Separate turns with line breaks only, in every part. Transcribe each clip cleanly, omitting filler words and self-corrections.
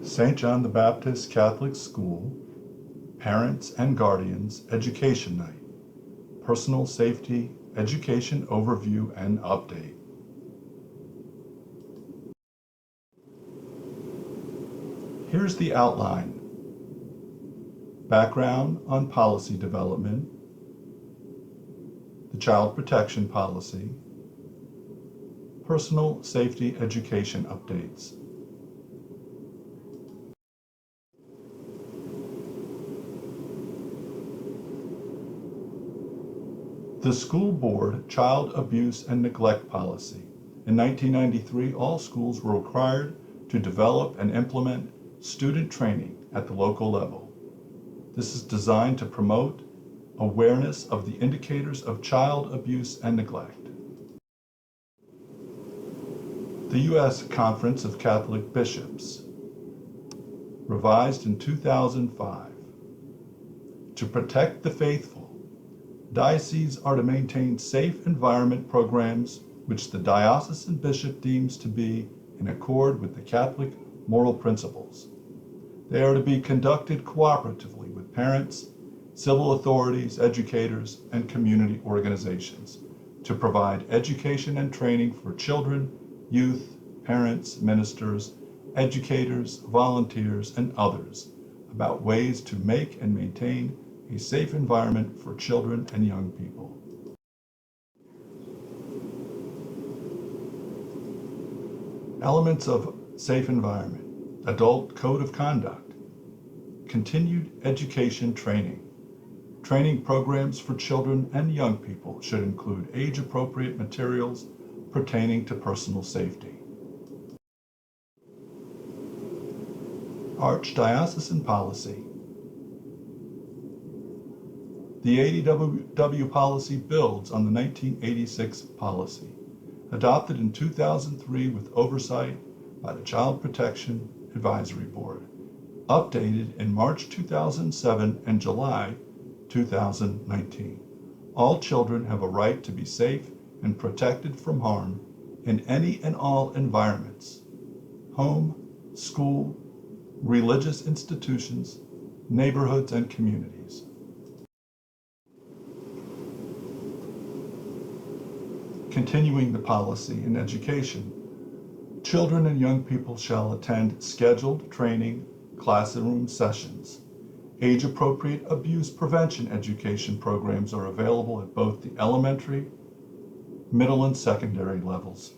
St. John the Baptist Catholic School, Parents and Guardians Education Night, Personal Safety Education Overview and Update. Here's the outline. Background on policy development, the Child Protection Policy, Personal Safety Education Updates. The School Board Child Abuse and Neglect Policy. In 1993, all schools were required to develop and implement student training at the local level. This is designed to promote awareness of the indicators of child abuse and neglect. The U.S. Conference of Catholic Bishops, revised in 2005. To protect the faithful, dioceses are to maintain safe environment programs which the diocesan bishop deems to be in accord with the Catholic moral principles. They are to be conducted cooperatively with parents, civil authorities, educators, and community organizations to provide education and training for children, youth, parents, ministers, educators, volunteers, and others about ways to make and maintain a safe environment for children and young people. Elements of safe environment: adult code of conduct, continued education training. Training programs for children and young people should include age-appropriate materials pertaining to personal safety. Archdiocesan policy. The ADW policy builds on the 1986 policy, adopted in 2003 with oversight by the Child Protection Advisory Board, updated in March 2007 and July 2019. All children have a right to be safe and protected from harm in any and all environments: home, school, religious institutions, neighborhoods, and communities. Continuing the policy in education, children and young people shall attend scheduled training classroom sessions. Age-appropriate abuse prevention education programs are available at both the elementary, middle, and secondary levels.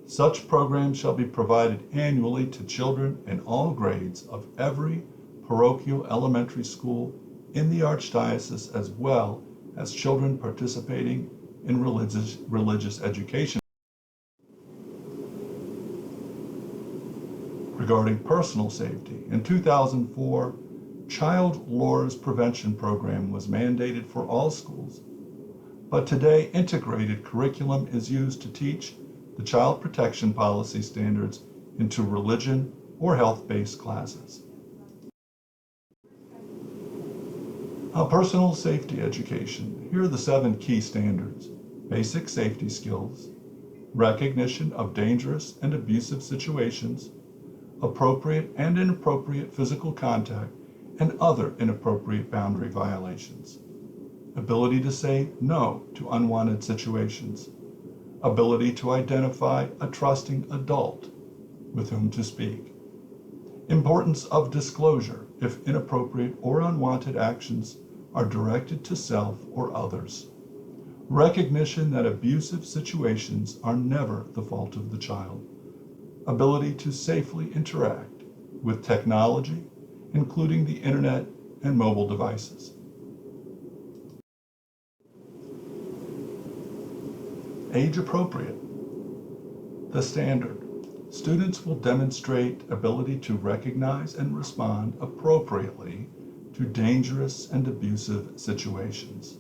Such programs shall be provided annually to children in all grades of every parochial elementary school in the Archdiocese, as well as children participating in religious education. Regarding personal safety, in 2004, Child Lures Prevention Program was mandated for all schools, but today integrated curriculum is used to teach the Child Protection Policy standards into religion or health-based classes. Personal safety education. Here are the 7 key standards: basic safety skills, recognition of dangerous and abusive situations, appropriate and inappropriate physical contact, and other inappropriate boundary violations, ability to say no to unwanted situations, ability to identify a trusting adult with whom to speak, importance of disclosure if inappropriate or unwanted actions are directed to self or others, recognition that abusive situations are never the fault of the child, ability to safely interact with technology, including the internet and mobile devices. Age appropriate. The standard. Students will demonstrate ability to recognize and respond appropriately to dangerous and abusive situations.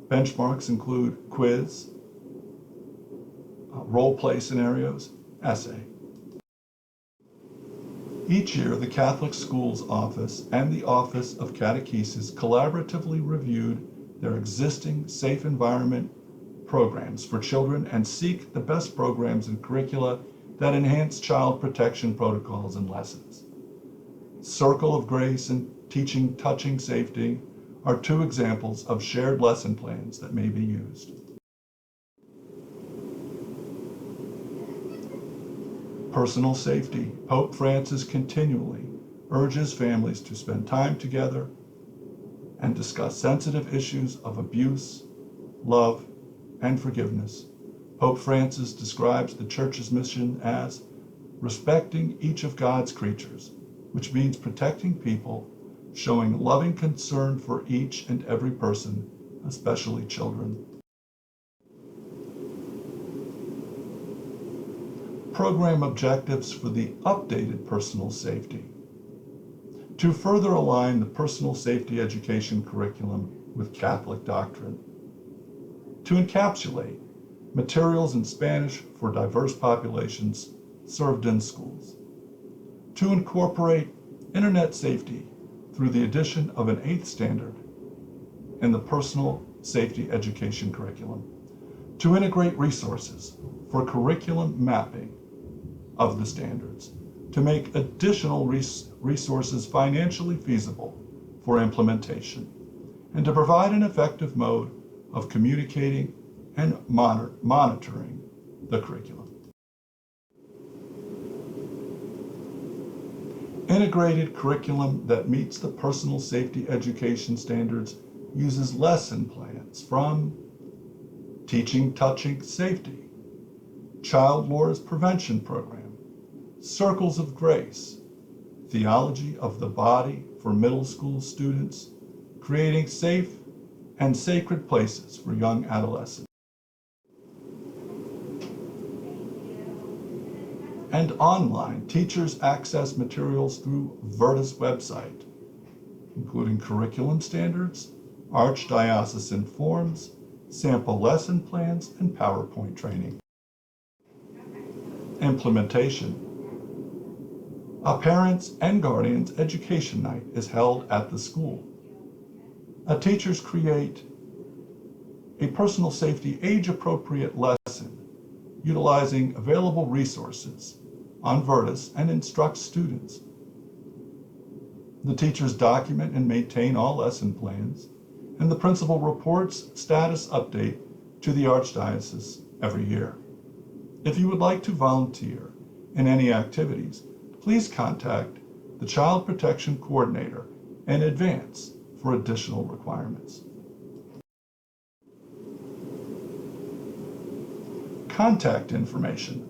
Benchmarks include quiz, role play scenarios, essay. Each year, the Catholic Schools Office and the Office of Catechesis collaboratively reviewed their existing safe environment programs for children and seek the best programs and curricula that enhance child protection protocols and lessons. Circle of Grace and Teaching Touching Safety are two examples of shared lesson plans that may be used. Personal safety. Pope Francis continually urges families to spend time together and discuss sensitive issues of abuse, love, and forgiveness. Pope Francis describes the Church's mission as respecting each of God's creatures, which means protecting people, showing loving concern for each and every person, especially children. Program objectives for the updated personal safety. To further align the personal safety education curriculum with Catholic doctrine. To encapsulate materials in Spanish for diverse populations served in schools. To incorporate internet safety through the addition of an 8th standard in the personal safety education curriculum. To integrate resources for curriculum mapping of the standards. To make additional resources financially feasible for implementation. And to provide an effective mode of communicating and monitoring the curriculum. Integrated curriculum that meets the personal safety education standards uses lesson plans from Teaching Touching Safety, Child Wars Prevention Program, Circles of Grace, Theology of the Body for middle school students, Creating Safe and Sacred Places for Young Adolescents, and online teachers access materials through Virtus website, including curriculum standards, archdiocesan forms, sample lesson plans, and PowerPoint training. Implementation. A Parents and Guardians Education Night is held at the school. Teachers create a personal safety age-appropriate lesson utilizing available resources on Virtus and instruct students. The teachers document and maintain all lesson plans, and the principal reports status update to the Archdiocese every year. If you would like to volunteer in any activities, please contact the Child Protection Coordinator in advance for additional requirements. Contact information.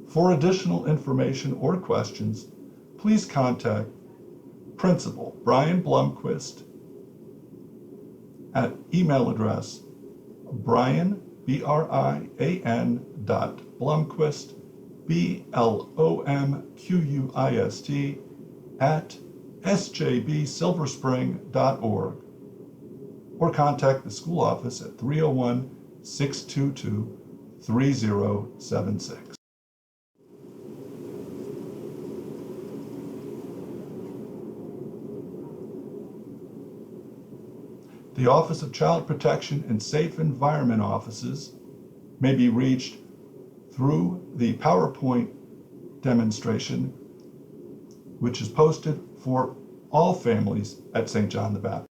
For additional information or questions, please contact Principal Brian Blomquist at email address Brian, Blomquist, BLOMQUIST, at sjbsilverspring.org, or contact the school office at 301-622-3076. The Office of Child Protection and Safe Environment offices may be reached through the PowerPoint demonstration, which is posted for all families at St. John the Baptist.